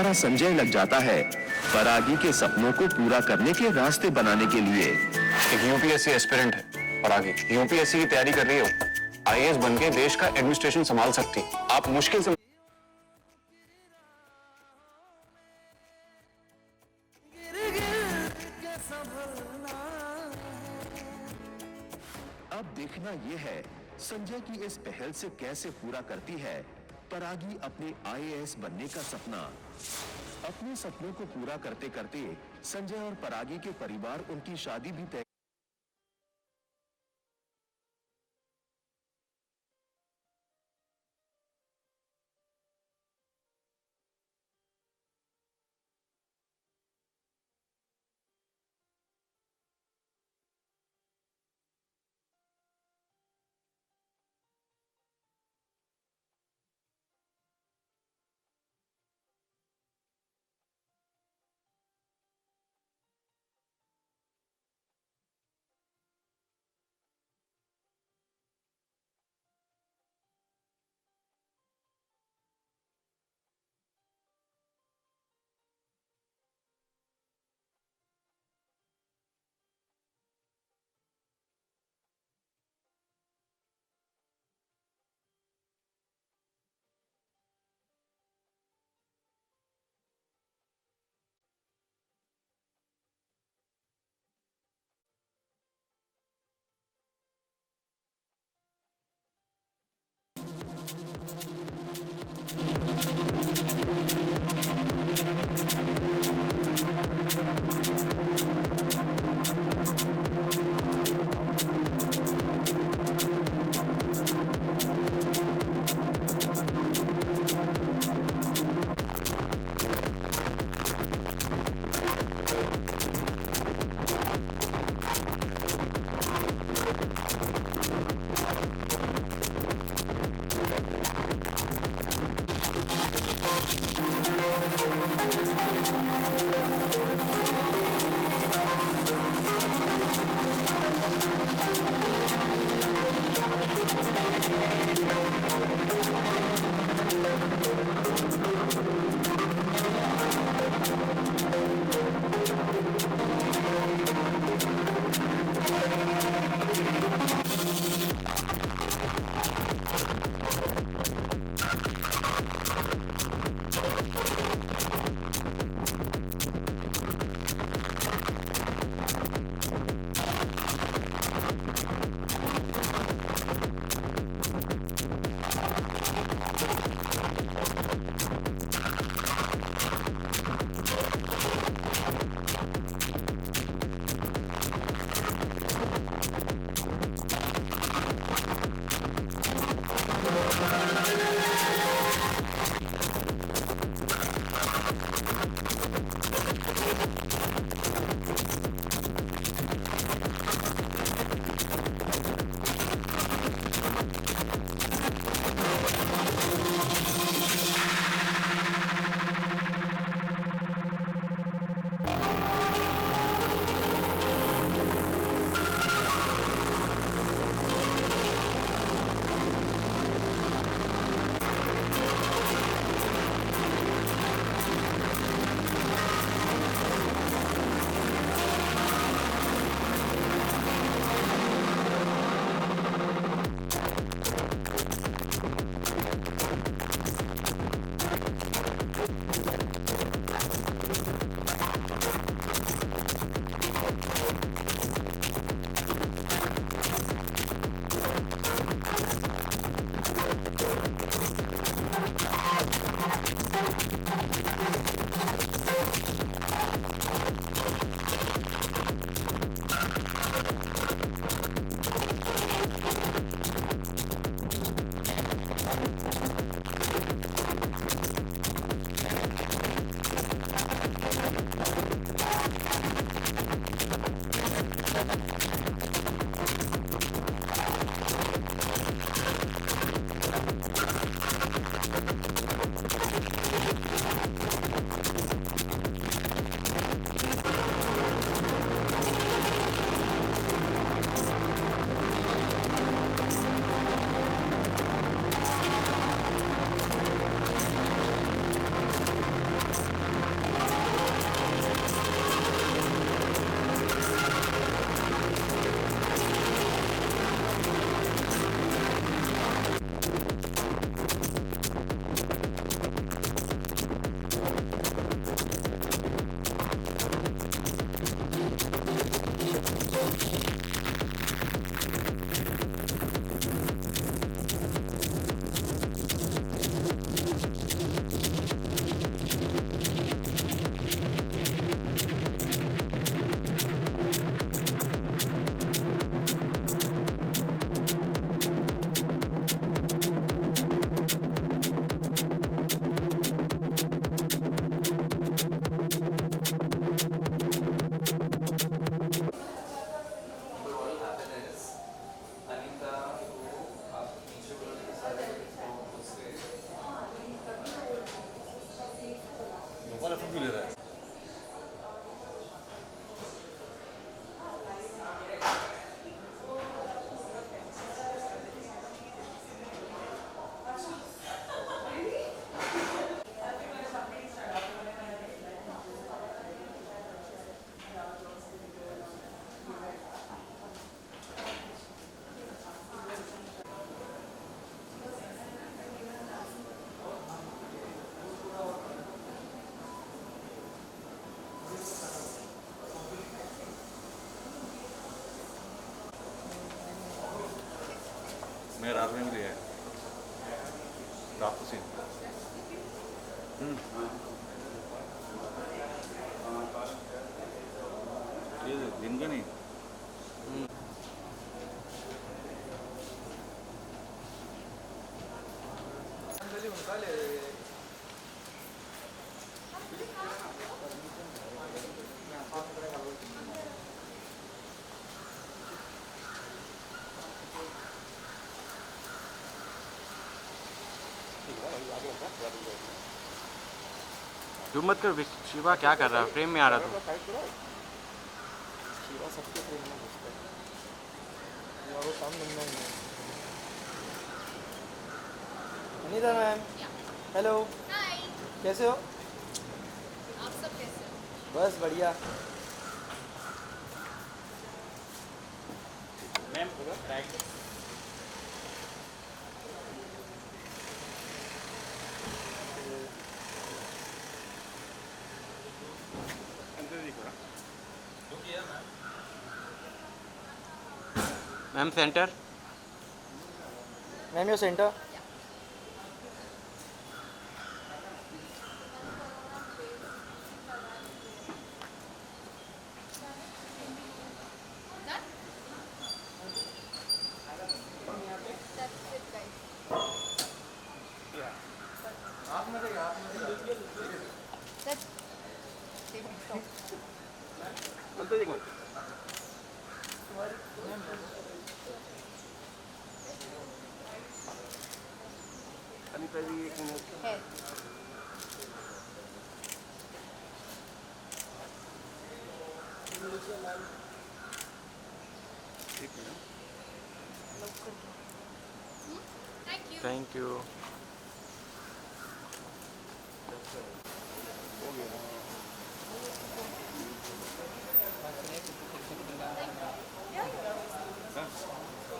दोबारा संजय लग जाता है परागी के सपनों को पूरा करने के रास्ते बनाने के लिए। एक यूपीएससी एस्पिरेंट है परागी, यूपीएससी की तैयारी कर रही हो, आईएएस बनके देश का एडमिनिस्ट्रेशन संभाल सकती। आप मुश्किल से अब देखना यह है संजय की इस पहल से कैसे पूरा करती है परागी अपने आईएएस बनने का सपना। अपने सपनों को पूरा करते करते संजय और परागी के परिवार उनकी शादी भी तय। मैं रात में भी लिया है रात को सीन ये दिन का नहीं जूम मत कर शिवा, क्या कर रहा है? फ्रेम में आ रहा तू। शिवा सबके प्रेम में घुसता है और वो काम धंधा नहीं है। अनीता मैम, हेलो, हाय, कैसे हो? आप सब कैसे हो? बस बढ़िया। Ma'am centre. Ma'am your centre. Done? That's it, guys. That's take it, stop. है। Thank you. Thank you.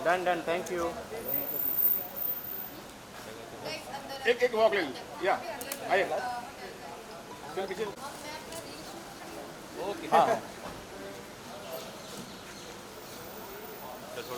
Done done, thank you. Guys, अंदर एक वॉक ले या आइए हम मैं अपना रील शूट हाँ चलो लेट्स गो।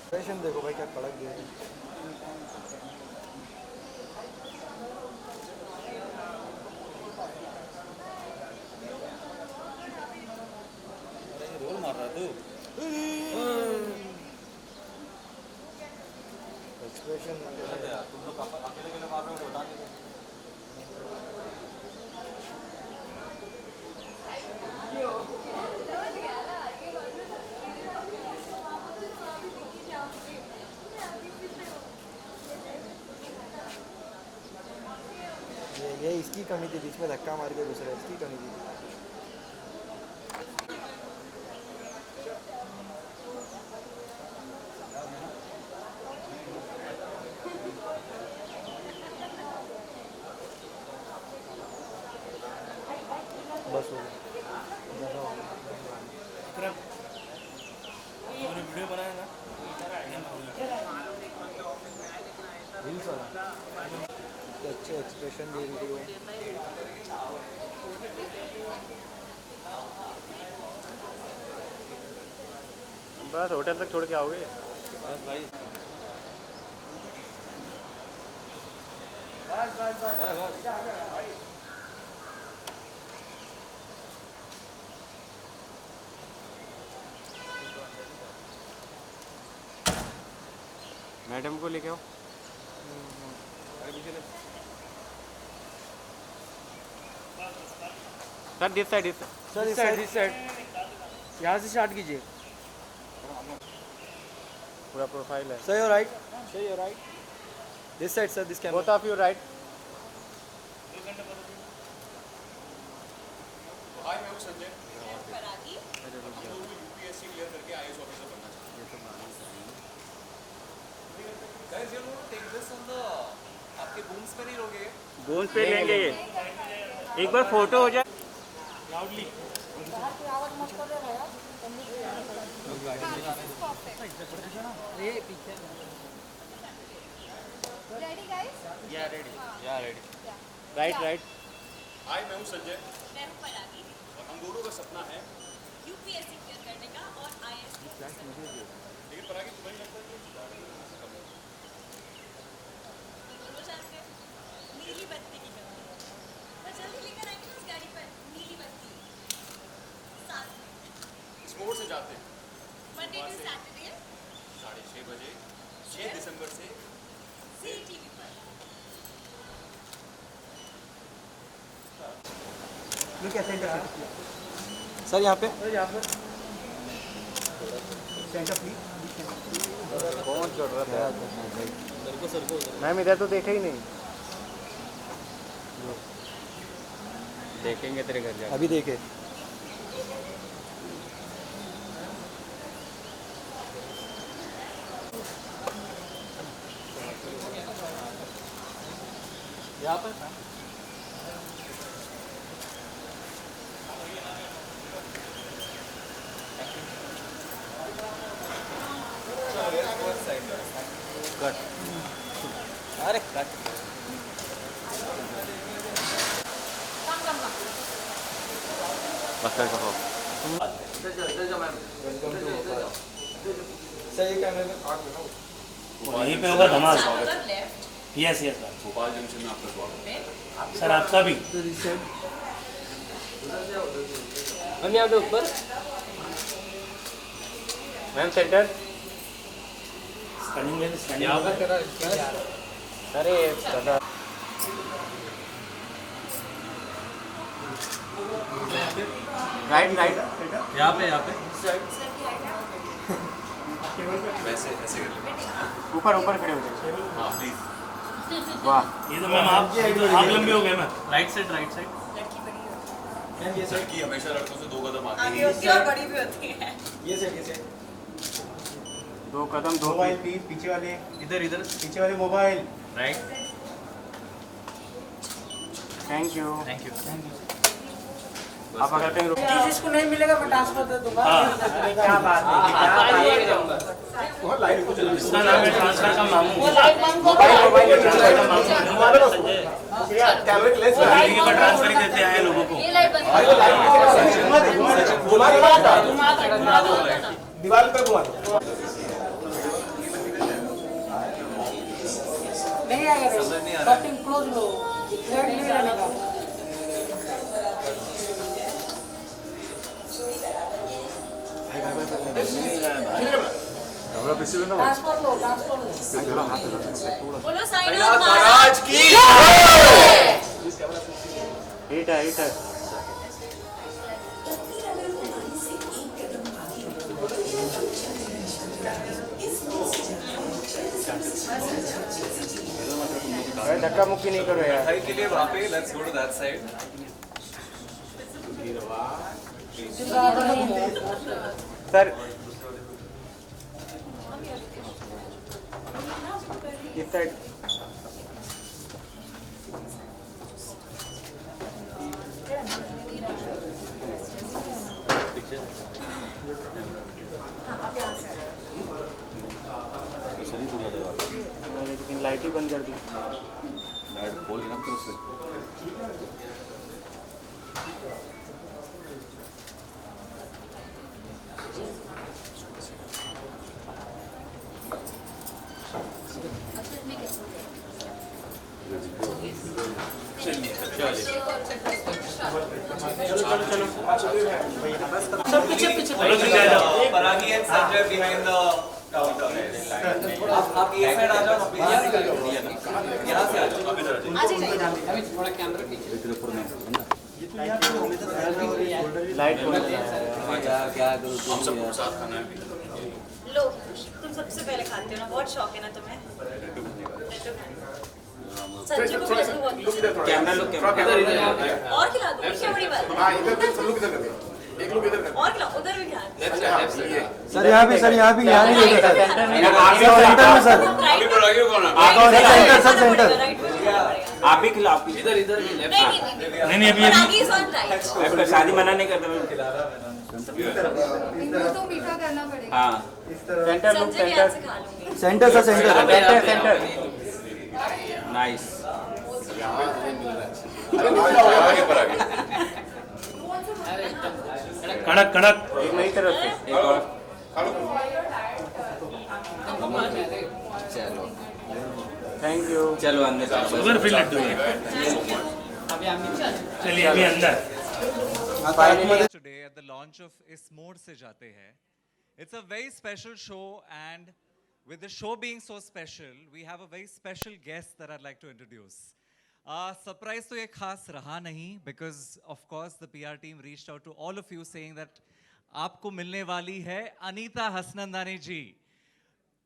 एक्सप्रेशन देखो भाई, क्या कड़क दिया है। रोल मार रहा है तू एक्सप्रेशन तुम लोग अकेले अकेले मार रहे हो बता नहीं ये इसकी कमी थी, बीच में धक्का मार के घुस रहा है, इसकी कमी थी। बस हो गया। वीडियो बनाया ना रील्स वाला अच्छे एक्सप्रेशन दे रही थी बस होटल तक छोड़ के आओगे? बस भाई मैडम को लेके आओ। Sir this side, this sir इस साइड यहाँ से स्टार्ट कीजिए। पूरा प्रोफाइल है। Sir your right, sir your right, this side sir, this camera. Both of you right. UPSC clear करके आईएएस ऑफिसर बनना चाहते हैं। आपके बूम्स पे नहीं लोगे? बूंद पे लेंगे ये। एक बार फोटो हो जाए। Ready, guys? या ready. Yeah. Right right. Hi, मैं हूँ संजय मैं हूं परागी, और हम दोनों का सपना है, यूपीएससी क्लियर करने का और आईएएस लेकिन परागी तुम्हें लगता है कि दोनों चाहते हैं नीली बत्ती की कमी। मैं जल्दी लेकर आएंगे उस गाड़ी पर नीली बत्ती साथ में। इस मोड़ से जाते हैं मंडे टू सैटरडे 6:30 बजे 6 दिसंबर से सी टीवी पर। सर यहाँ पे कौन चढ़ रहा था? मैम इधर तो देखा ही नहीं। देखेंगे तेरे घर जाके। अभी देखे यहाँ पर अरे कट बस का हो। वहीं पे होगा धमाल। Left yes yes Bhopal junction में आपका स्वागत है। सर आपका भी। हम यहाँ पे ऊपर मैम सेंटर। स्टैंडिंग लेन स्टैंडिंग। अरे दादा। Right right. यहाँ पे वैसे ऐसे कर लेते ऊपर ऊपर खड़े हो जाए। हैं। हाँ प्लीज। वाह। ये तो मैम आप लंबे हो गए मैम। राइट साइड लड़की बड़ी होती लड़की हमेशा लड़कों से 2 कदम आगे आगे ही होती है और बड़ी भी होती है। दो कदम दो मोबाइल फीट। प्लीज पीछे वाले इधर इधर पीछे वाले mobile right. Thank you. Thank you. आप अगर कहीं रुक। जिसको नहीं मिलेगा मैं ट्रांसफर दे दूंगा। क्या बात है इसका नाम है ट्रांसफर का मामू। ट्रांसफर ही देते हैं लोगों को। ये लाइट बंद दीवार पे घुमा दो। नहीं आएगा कटिंग क्लोज लो थ्रेड नहीं रहने का। ट्रांसफर लो बोलो साईं महाराज की। हिट है हिट है। अरे धक्का मुक्की नहीं करो यार। के लिए वहाँ पे let's go to that side. Sir इस साइड। लेकिन लाइट ही बंद कर दी। लाइट खोल ना तो उससे सब पीछे पीछे परागी and Sanjay behind the counter. आप ये साइड आ जाओ प्लीज। यहाँ से आ जाओ। अब इधर आ जाओ। अभी थोड़ा कैमरा पीछे लाइट हम सबको साथ खाना है। लो तुम सबसे पहले खाते हो ना, बहुत शौक है ना तुम्हें। संजय को बहुत कैमरा लो, कैमरा और खिला दो, क्या बड़ी बात है। हाँ इधर पे सब लोग इधर करते हैं। और क्या उधर भी ध्यान सर यहाँ भी यहाँ नहीं देखा सर सेंटर में सर सर सेंटर आप भी खिलाओ इधर इधर नहीं अभी शादी मना नहीं करते इनको तो मीठा करना पड़ेगा। हाँ सेंटर लुक संजय के हाथ से खा लूंगी। सेंटर सर सेंटर नाइस कड़क कड़क एक मेरी तरफ से एक और चलो थैंक यू चलो अंदर शुगर फ्री लड्डू है चलिए अभी अंदर Today at the launch of Is More Se Jate Hai. It's a very special show, and with the show being so special, we have a very special guest that I'd like to introduce. Surprise to ye khas raha nahi, because of course the PR team reached out to all of you saying that aapko milne wali hai Anita Hasnandani ji.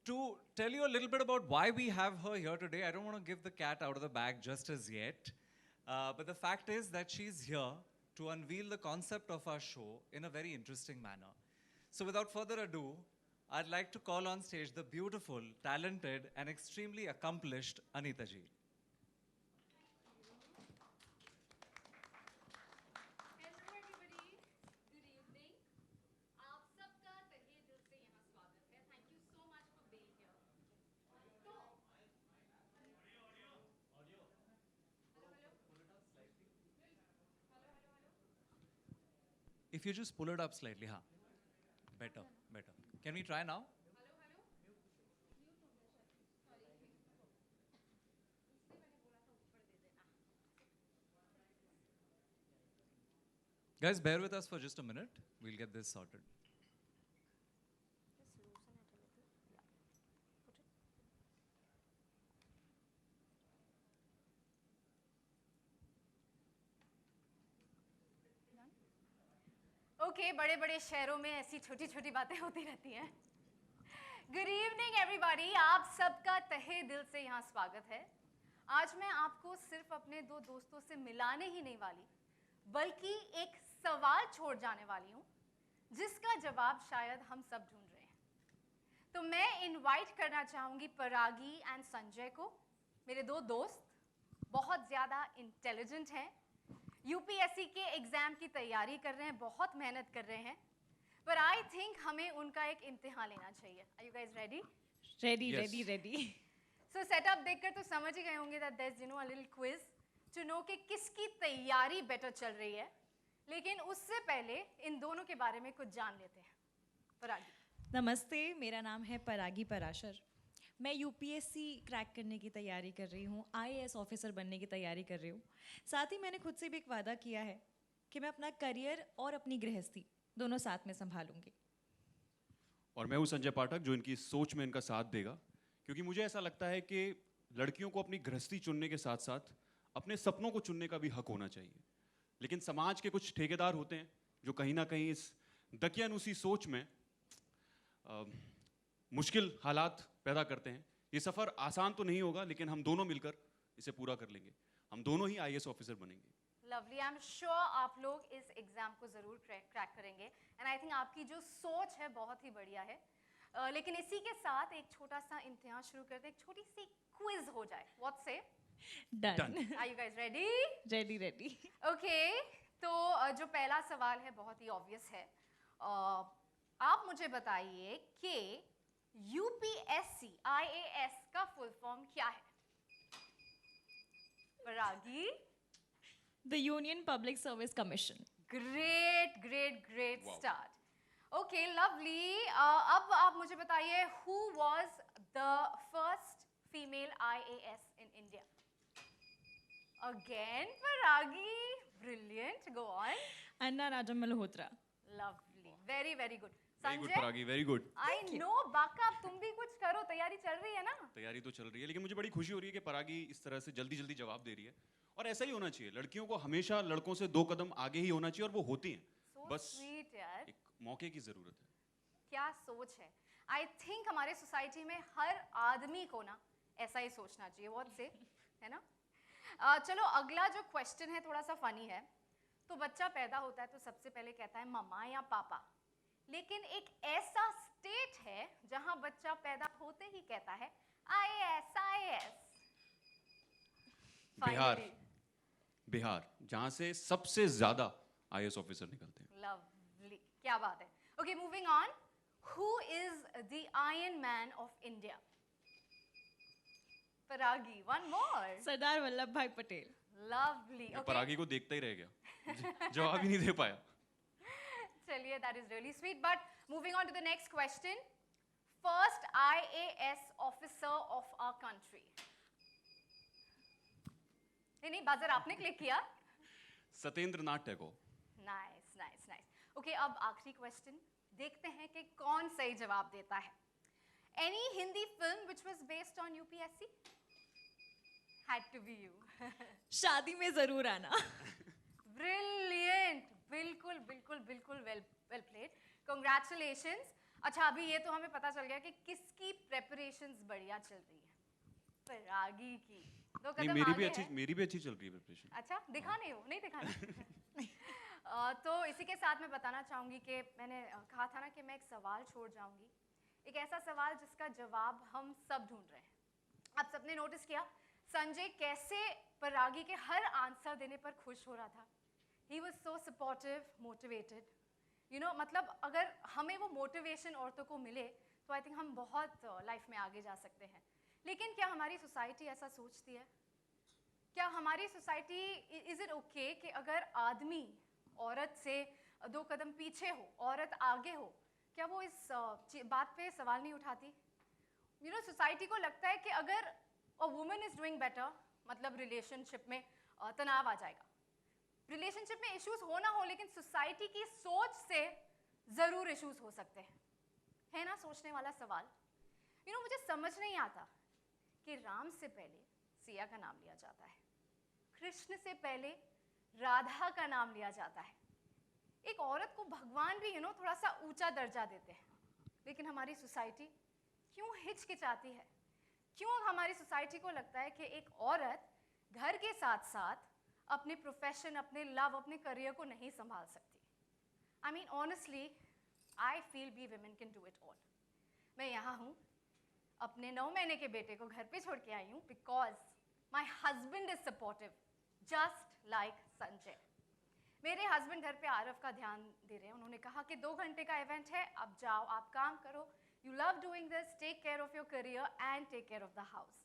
To tell you a little bit about why we have her here today, I don't want to give the cat out of the bag just as yet, but the fact is that she's here to unveil the concept of our show in a very interesting manner. So without further ado, I'd like to call on stage the beautiful, talented and extremely accomplished Anita ji. Hello everybody, good evening. आप सबका तहे दिल से यहाँ स्वागत है. Thank you so much for being here. तो If you just pull it up slightly, ha. Better. Can we try now? Guys, bear with us for just a minute. We'll get this sorted. Okay, बड़े बड़े शहरों में ऐसी छोटी छोटी बातें होती रहती हैं. गुड इवनिंग एवरीबॉडी, आप सबका तहे दिल से यहाँ स्वागत है. आज मैं आपको सिर्फ अपने दो दोस्तों से मिलाने ही नहीं वाली, बल्कि एक सवाल छोड़ जाने वाली हूँ जिसका जवाब शायद हम सब ढूंढ रहे हैं. तो मैं इनवाइट करना चाहूँगी परागी एंड संजय को. मेरे दो दोस्त बहुत ज़्यादा इंटेलिजेंट हैं, यूपीएससी के एग्ज़ाम की तैयारी कर रहे हैं, बहुत मेहनत कर रहे हैं, पर आई थिंक हमें उनका एक इम्तिहान लेना चाहिए. Are you guys ready? Ready so setup देखकर तो समझ ही गए होंगे that there is a little quiz to know कि किसकी तैयारी बेटर चल रही है. लेकिन उससे पहले इन दोनों के बारे में कुछ जान लेते हैं. परागी. नमस्ते, मेरा नाम है परागी पराशर. मैं यूपीएससी क्रैक करने की तैयारी कर रही हूँ, आईएएस ऑफिसर बनने की तैयारी कर रही हूँ. साथ ही मैंने खुद से भी एक वादा किया है कि मैं अपना करियर और अपनी गृहस्थी दोनों साथ में संभालूंगी. और मैं हूँ संजय पाठक, जो इनकी सोच में इनका साथ देगा, क्योंकि मुझे ऐसा लगता है कि लड़कियों को अपनी गृहस्थी चुनने के साथ साथ अपने सपनों को चुनने का भी हक होना चाहिए. लेकिन समाज के कुछ ठेकेदार होते हैं जो कहीं ना कहीं इस दकियानुसी सोच में मुश्किल हालात पैदा करते हैं. ये सफ़र आसान तो नहीं होगा, लेकिन हम दोनों मिलकर इसे पूरा कर लेंगे. हम दोनों ही आईएएस ऑफिसर बनेंगे. लवली, आई एम श्योर आप लोग इस एग्जाम को ज़रूर क्रैक करेंगे. एंड आई थिंक आपकी जो सोच है बहुत ही बढ़िया है. लेकिन इसी के साथ एक छोटा सा इम्तिहान शुरू करते हैं, एक छोटी सी क्विज हो जाए. What say? Done. Are you guys ready? Ready. Okay, तो जो पहला सवाल है बहुत ही ऑब्वियस है. आप मुझे बताइए कि यूपीएससी आईएएस का फुल फॉर्म क्या है? Paragi. The union public service commission. Great start. Okay, lovely. अब आप मुझे बताइए, who was the first female IAS in India? Again Paragi. Brilliant. Go on. Anna Raja Malhotra. Lovely, very good. Very good Sanjay, Paragi, very good. I know बाका, तुम भी कुछ करो, तैयारी चल रही है ना? तैयारी तो चल रही है, लेकिन मुझे बड़ी खुशी हो रही है कि परागी इस तरह से जल्दी जल्दी जवाब दे रही है. और ऐसा ही होना चाहिए. लड़कियों को हमेशा लड़कों से 2 कदम आगे ही होना चाहिए, और वो होती हैं. So बस sweet, यार. एक मौके की जरूरत है. क्या सोच है. आई थिंक हमारे सोसाइटी में हर आदमी को ना ऐसा ही सोचना चाहिए. बहुत से है ना. चलो, अगला जो क्वेश्चन है थोड़ा सा फनी है. तो बच्चा पैदा होता है तो सबसे पहले कहता है मम्मा या पापा, लेकिन एक ऐसा स्टेट है जहां बच्चा पैदा होते ही कहता है आईएएस आईएएस। बिहार, बिहार जहां से सबसे ज्यादा आईएएस ऑफिसर निकलते हैं। लवली, क्या बात है। Okay, moving on. Who is the iron man of India? परागी, वन मोर। सरदार वल्लभ भाई पटेल। लवली। ओके, परागी को देखता ही रह गया, जवाब ही नहीं दे पाया। चलिए, that is really sweet. But moving on to the next question. First IAS officer of our country. नहीं, बजर आपने क्लिक किया। Satyendra Nath Tagore. Nice nice nice. Okay, अब आखिरी क्वेश्चन, देखते हैं कि कौन सही जवाब देता है। Any Hindi film which was based on UPSC? Had to be you. शादी में जरूर आना। Brilliant. बिल्कुल बिल्कुल बिल्कुल well played. Congratulations. अच्छा, अभी ये तो हमें पता चल गया कि किसकी प्रेपरेशंस बढ़िया चल रही है। परागी की। दो नहीं, कदम मेरी आगे है। मेरी भी अच्छी चल रही है प्रिपरेशन। अच्छा, दिखा नहीं हो, नहीं दिखाना। तो इसी के साथ मैं बताना चाहूँगी कि मैंने कहा था ना कि मैं एक सवाल छोड़ जाऊँगी, एक ऐसा सवाल जिसका जवाब हम सब ढूंढ रहे हैं। आप सबने नोटिस किया संजय कैसे परागी के हर आंसर देने पर खुश हो रहा था। He was so supportive, motivated, you know, मतलब अगर हमें वो मोटिवेशन औरतों को मिले तो आई थिंक हम बहुत लाइफ में आगे जा सकते हैं। लेकिन क्या हमारी सोसाइटी ऐसा सोचती है? क्या हमारी सोसाइटी, इज इट ओके कि अगर आदमी औरत से 2 कदम पीछे हो, औरत आगे हो, क्या वो इस बात पे सवाल नहीं उठाती? यू नो, सोसाइटी को लगता है कि अगर a woman is doing better, मतलब रिलेशनशिप में तनाव आ जाएगा। रिलेशनशिप में इश्यूज हो ना हो, लेकिन सोसाइटी की सोच से ज़रूर इश्यूज हो सकते हैं। है ना सोचने वाला सवाल। यू नो, मुझे समझ नहीं आता कि राम से पहले सिया का नाम लिया जाता है, कृष्ण से पहले राधा का नाम लिया जाता है। एक औरत को भगवान भी थोड़ा सा ऊंचा दर्जा देते हैं, लेकिन हमारी सोसाइटी क्यों हिचकिचाती है? क्यों हमारी सोसाइटी को लगता है कि एक औरत घर के साथ साथ अपने प्रोफेशन, अपने लव, अपने करियर को नहीं संभाल सकती? I mean honestly I feel we women can do it all. मैं यहाँ हूँ, अपने 9 महीने के बेटे को घर पे छोड़ के आई हूँ because my husband is supportive just like Sanjay. मेरे हस्बैंड घर पे आरव का ध्यान दे रहे हैं। उन्होंने कहा कि 2 घंटे का इवेंट है, अब जाओ, आप काम करो, you love doing this, take care of your career and take care of the house.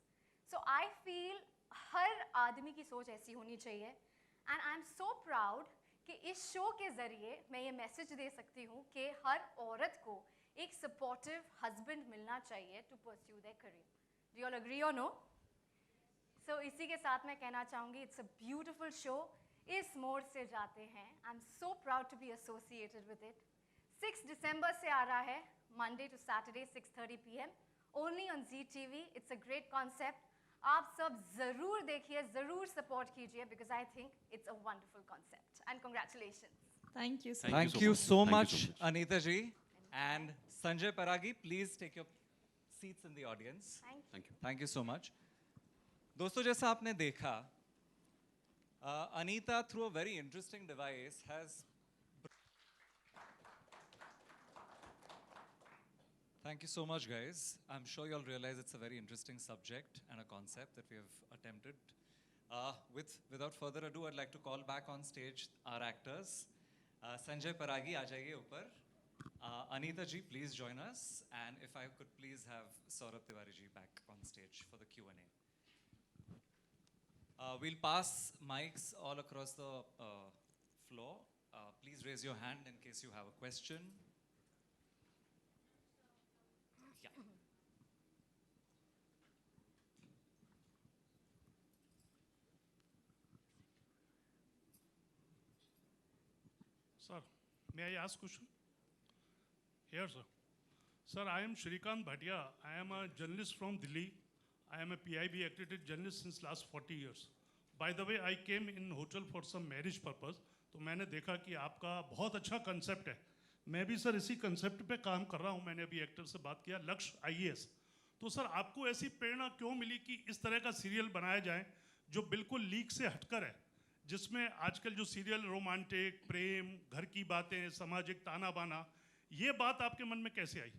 So I feel हर आदमी की सोच ऐसी होनी चाहिए and I am so proud कि इस शो के ज़रिए मैं ये मैसेज दे सकती हूँ कि हर औरत को एक सपोर्टिव हस्बैंड मिलना चाहिए to pursue their career. Do you all agree और नो? सो इसी के साथ मैं कहना चाहूँगी इट्स अ ब्यूटिफुल शो। इस मोड़ से जाते हैं। I am so proud to be associated with it. 6 दिसंबर से आ रहा है, Monday to Saturday 6:30 PM only on ZTV। It's a great concept. आप सब ज़रूर देखिए, ज़रूर सपोर्ट कीजिए because I think it's a wonderful concept and congratulations. Thank you. Thank you so much, Anita ji. And Sanjay Paragi, please take your seats in the audience. Thank you. Thank you so much. दोस्तों, जैसा आपने देखा, Anita, through a very interesting device, has. Thank you so much, guys. I'm sure you all realize it's a very interesting subject and a concept that we have attempted. Without further ado, I'd like to call back on stage our actors. Sanjay Paragi, aa jaiye upar. Anita ji, please join us. And if I could please have Saurabh Tiwari ji back on stage for the Q&A. We'll pass mics all across the floor. Please raise your hand in case you have a question. Yeah. Sir, may I ask question? Here, sir. Sir, I am Shrikant Bhatia. I am a journalist from Delhi. I am a PIB accredited journalist since last 40 years. By the way, I came in hotel for some marriage purpose. तो मैंने देखा कि आपका बहुत अच्छा concept है। मैं भी सर इसी कंसेप्ट पे काम कर रहा हूँ। मैंने अभी एक्टर से बात किया, लक्ष्य IAS। तो सर आपको ऐसी प्रेरणा क्यों मिली कि इस तरह का सीरियल बनाया जाए जो बिल्कुल लीक से हटकर है, जिसमें आजकल जो सीरियल रोमांटिक, प्रेम, घर की बातें, सामाजिक ताना बाना, ये बात आपके मन में कैसे आई?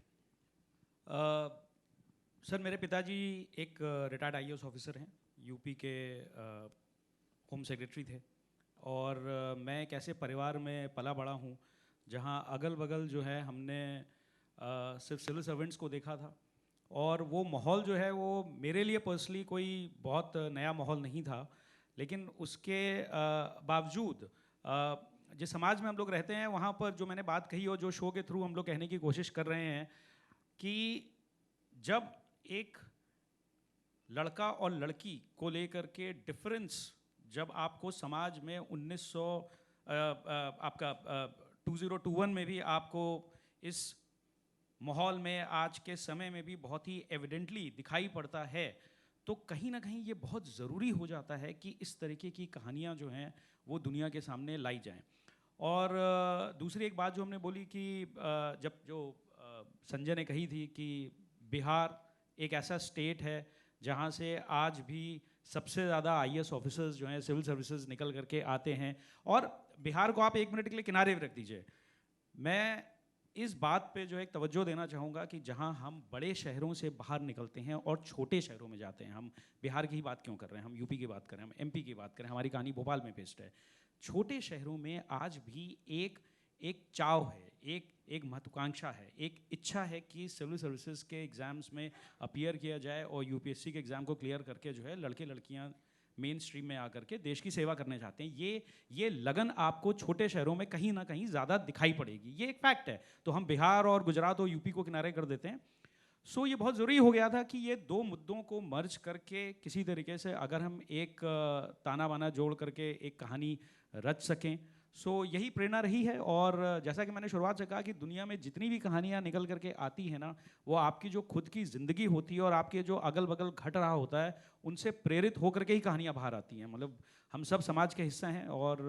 सर, मेरे पिताजी एक रिटायर्ड आईएएस ऑफिसर हैं, यूपी के होम सेक्रेटरी थे, और मैं एक ऐसे परिवार में पला बड़ा हूँ जहाँ अगल बगल जो है हमने सिर्फ सिविल सर्वेंट्स को देखा था, और वो माहौल जो है वो मेरे लिए पर्सनली कोई बहुत नया माहौल नहीं था, लेकिन उसके बावजूद जिस समाज में हम लोग रहते हैं वहाँ पर जो मैंने बात कही और जो शो के थ्रू हम लोग कहने की कोशिश कर रहे हैं कि जब एक लड़का और लड़की को लेकर के डिफरेंस जब आपको समाज में 2021 में भी आपको इस माहौल में आज के समय में भी बहुत ही एविडेंटली दिखाई पड़ता है, तो कहीं ना कहीं ये बहुत ज़रूरी हो जाता है कि इस तरीके की कहानियाँ जो हैं वो दुनिया के सामने लाई जाएं। और दूसरी एक बात जो हमने बोली कि जब जो संजय ने कही थी कि बिहार एक ऐसा स्टेट है जहाँ से आज भी सबसे ज़्यादा आईएएस ऑफिसर्स जो हैं सिविल सर्विसेज निकल करके आते हैं, और बिहार को आप एक मिनट के लिए किनारे रख दीजिए, मैं इस बात पे जो है एक तवज्जो देना चाहूँगा कि जहाँ हम बड़े शहरों से बाहर निकलते हैं और छोटे शहरों में जाते हैं, हम बिहार की ही बात क्यों कर रहे हैं, हम यूपी की बात कर रहे हैं, हम एमपी की बात करें, हमारी कहानी भोपाल में बेस्ड है, छोटे शहरों में आज भी एक चाव है, एक महत्वाकांक्षा है, एक इच्छा है कि सिविल सर्विसेज के एग्ज़ाम्स में अपीयर किया जाए और यूपीएससी के एग्ज़ाम को क्लियर करके जो है लड़के लड़कियाँ मेन स्ट्रीम में आकर के देश की सेवा करने चाहते हैं। ये लगन आपको छोटे शहरों में कहीं ना कहीं ज़्यादा दिखाई पड़ेगी, ये एक फैक्ट है। तो हम बिहार और गुजरात और यूपी को किनारे कर देते हैं। सो ये बहुत ज़रूरी हो गया था कि ये दो मुद्दों को मर्ज करके किसी तरीके से अगर हम एक ताना बाना जोड़ करके एक कहानी रच सकें, सो यही प्रेरणा रही है। और जैसा कि मैंने शुरुआत से कहा कि दुनिया में जितनी भी कहानियाँ निकल करके आती हैं ना, वो आपकी जो खुद की ज़िंदगी होती है और आपके जो अगल बगल घट रहा होता है उनसे प्रेरित होकर के ही कहानियाँ बाहर आती हैं। मतलब हम सब समाज के हिस्सा हैं और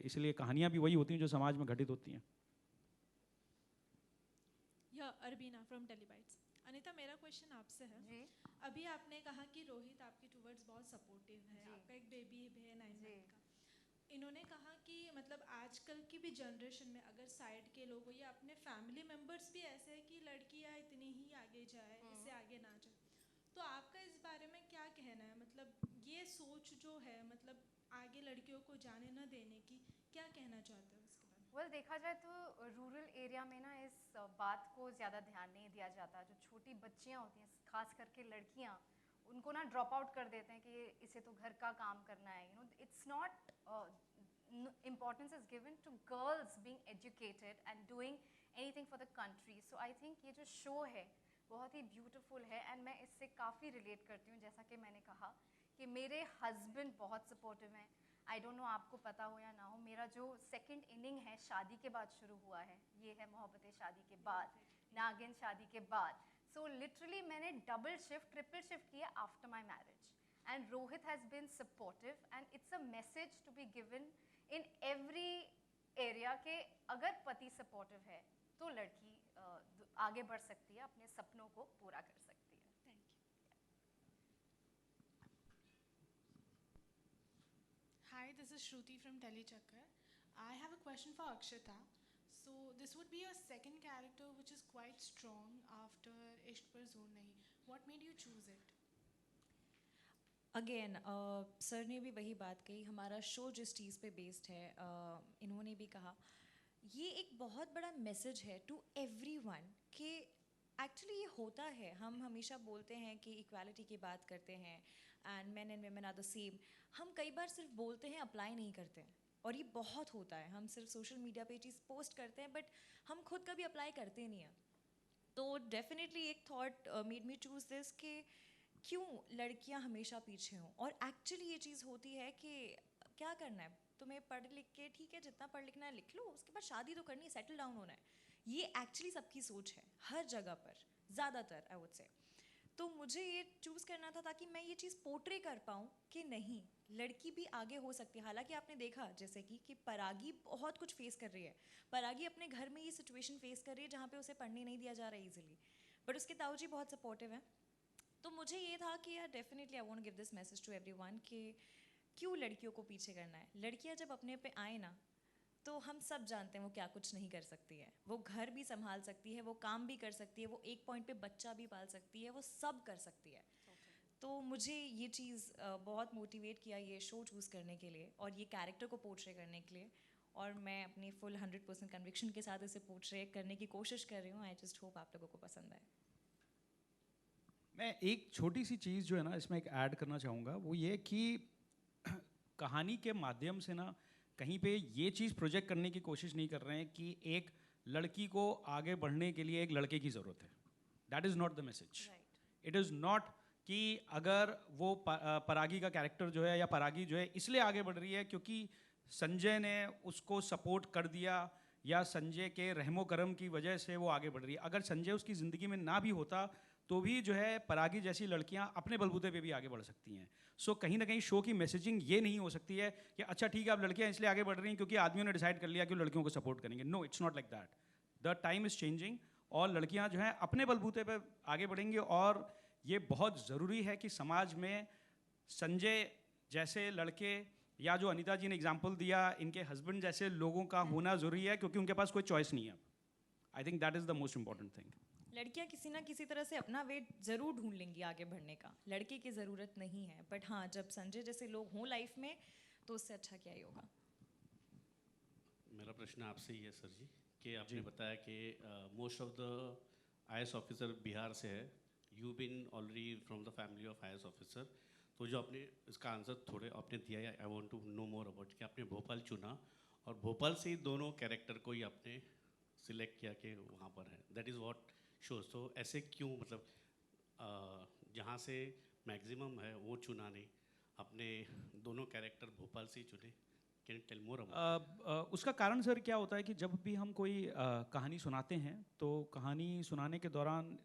इसलिए कहानियाँ भी वही होती हैं जो समाज में घटित होती हैं। अरबीना फ्रॉम टेलीबाइट्स। अनीता, मेरा क्वेश्चन आपसे है जी। अभी आपने कहा कि रोहित आपके टुवर्ड्स बहुत सपोर्टिव है, आपका एक बेबी है 9 मंथ का। इन्होंने कहा कि मतलब आजकल की भी जनरेशन में अगर साइड के लोग हो या अपने फैमिली मेम्बर्स भी ऐसे हैं कि लड़कियां इतनी ही आगे जाए, इससे आगे ना जाए, तो आपका इस बारे में क्या कहना है? मतलब ये सोच जो है, मतलब आगे लड़कियों को जाने न देने की, क्या कहना चाहते हो उसके बारे में? वेल, देखा जाए तो रूरल एरिया में ना इस बात को ज़्यादा ध्यान नहीं दिया जाता। जो छोटी बच्चियाँ होती हैं, खास करके लड़कियाँ, उनको ना ड्रॉप आउट कर देते हैं कि इसे तो घर का काम करना है। It's not importance is given to girls being educated and doing anything for the country. So I think ये जो शो है बहुत ही ब्यूटीफुल है, एंड मैं इससे काफ़ी रिलेट करती हूँ। जैसा कि मैंने कहा कि मेरे हस्बैंड बहुत सपोर्टिव हैं। आई डोंट नो आपको पता हो या ना हो, मेरा जो सेकंड इनिंग है शादी के बाद शुरू हुआ है, ये है मोहब्बतें शादी के बाद, नागिन शादी के बाद। सो लिटरली मैंने डबल शिफ्ट, ट्रिपल शिफ्ट किया after my marriage, and Rohit has been supportive, and it's a message to be given in every area के अगर पति सपोर्टिव है तो लड़की आगे बढ़ सकती है, अपने सपनों को पूरा कर सकती है। Thank you. Hi, this is Shruti from Tellychakkar. I have a question for Akshata. So this would be your second character which is quite strong after इश्क पर जोर नहीं. What made you choose it? Again sir ने भी वही बात कही, हमारा शो जिस चीज़ पे बेस्ड है, इन्होंने भी कहा ये एक बहुत बड़ा मैसेज है टू एवरीवन कि एक्चुअली ये होता है। हम हमेशा बोलते हैं कि इक्वालिटी की बात करते हैं and men and women are the same. हम कई बार सिर्फ बोलते हैं, अप्लाई नहीं करते हैं, और ये बहुत होता है। हम सिर्फ सोशल मीडिया पे चीज़ पोस्ट करते हैं बट हम खुद कभी अप्लाई करते नहीं हैं। तो डेफिनेटली एक thought made me choose this कि क्यों लड़कियां हमेशा पीछे हों। और एक्चुअली ये चीज़ होती है कि क्या करना है तुम्हें, पढ़ लिख के ठीक है, जितना पढ़ लिखना है लिख लो, उसके बाद शादी तो करनी है, सेटल डाउन होना है। ये एक्चुअली सबकी सोच है हर जगह पर, ज़्यादातर आई वुड से। तो मुझे ये चूज़ करना था ताकि मैं ये चीज़ पोर्ट्रे कर पाऊँ कि नहीं, लड़की भी आगे हो सकती है। हालांकि आपने देखा जैसे कि परागी बहुत कुछ फेस कर रही है, परागी अपने घर में ये सिचुएशन फेस कर रही है जहाँ पे उसे पढ़ने नहीं दिया जा रहा है ईजिली, बट उसके ताऊजी बहुत सपोर्टिव हैं। तो मुझे ये था कि यार definitely I want give this message to everyone कि क्यों लड़कियों को पीछे करना है? लड़कियां जब अपने पे आए ना, तो हम सब जानते हैं वो क्या कुछ नहीं कर सकती है। वो घर भी संभाल सकती है, वो काम भी कर सकती है, वो एक पॉइंट पे बच्चा भी पाल सकती है, वो सब कर सकती है। तो मुझे ये चीज़ बहुत मोटिवेट किया ये शो चूज़ करने के लिए और ये कैरेक्टर को पोर्ट्रे करने के लिए, और मैं अपनी फुल 100% कन्विक्शन के साथ इसे पोर्ट्रे करने की कोशिश कर रही हूँ। आई जस्ट होप आप लोगों को पसंद आए। मैं एक छोटी सी चीज़ जो है ना इसमें एक ऐड करना चाहूँगा, वो ये कि कहानी के माध्यम से ना कहीं पे ये चीज़ प्रोजेक्ट करने की कोशिश नहीं कर रहे हैं कि एक लड़की को आगे बढ़ने के लिए एक लड़के की ज़रूरत है। That is not the message. It is not कि अगर वो परागी का कैरेक्टर जो है या परागी जो है इसलिए आगे बढ़ रही है क्योंकि संजय ने उसको सपोर्ट कर दिया या संजय के रहमो करम की वजह से वो आगे बढ़ रही है। अगर संजय उसकी ज़िंदगी में ना भी होता तो भी जो है परागी जैसी लड़कियां अपने बलबूते पे भी आगे बढ़ सकती हैं। सो कहीं ना कहीं शो की मैसेजिंग ये नहीं हो सकती है कि अच्छा ठीक है अब लड़कियां इसलिए आगे बढ़ रही हैं क्योंकि आदमियों ने डिसाइड कर लिया कि लड़कियों को सपोर्ट करेंगे। No, it's not like that. The time is changing और लड़कियां जो हैं अपने बलबूते पे आगे बढ़ेंगी। और ये बहुत ज़रूरी है कि समाज में संजय जैसे लड़के या जो अनीता जी ने एग्जाम्पल दिया इनके हस्बैंड जैसे लोगों का होना ज़रूरी है क्योंकि उनके पास कोई चॉइस नहीं है। I think that is the most important thing. लड़कियां किसी ना किसी तरह से अपना वे ज़रूर ढूंढ लेंगी आगे बढ़ने का, लड़के की ज़रूरत नहीं है। बट हाँ, जब संजय जैसे लोग हों लाइफ में तो उससे अच्छा क्या ही होगा। मेरा प्रश्न आपसे ही है सर जी कि आपने बताया कि most of the IAS officer Bihar से है। You been already from the family of IAS officer. तो जो आपने इसका आंसर थोड़े आपने दिया है, I want to know more about कि आपने भोपाल चुना और भोपाल से ही दोनों कैरेक्टर को ही आपने सिलेक्ट किया कि वहाँ पर है। That is what shows. तो ऐसे क्यों, मतलब जहाँ से मैक्सिमम है वो चुना नहीं, अपने दोनों कैरेक्टर भोपाल से ही चुने? Can you tell more about? उसका कारण सर क्या होता है कि जब भी हम कोई कहानी सुनाते हैं तो कहानी सुनाने के दौरान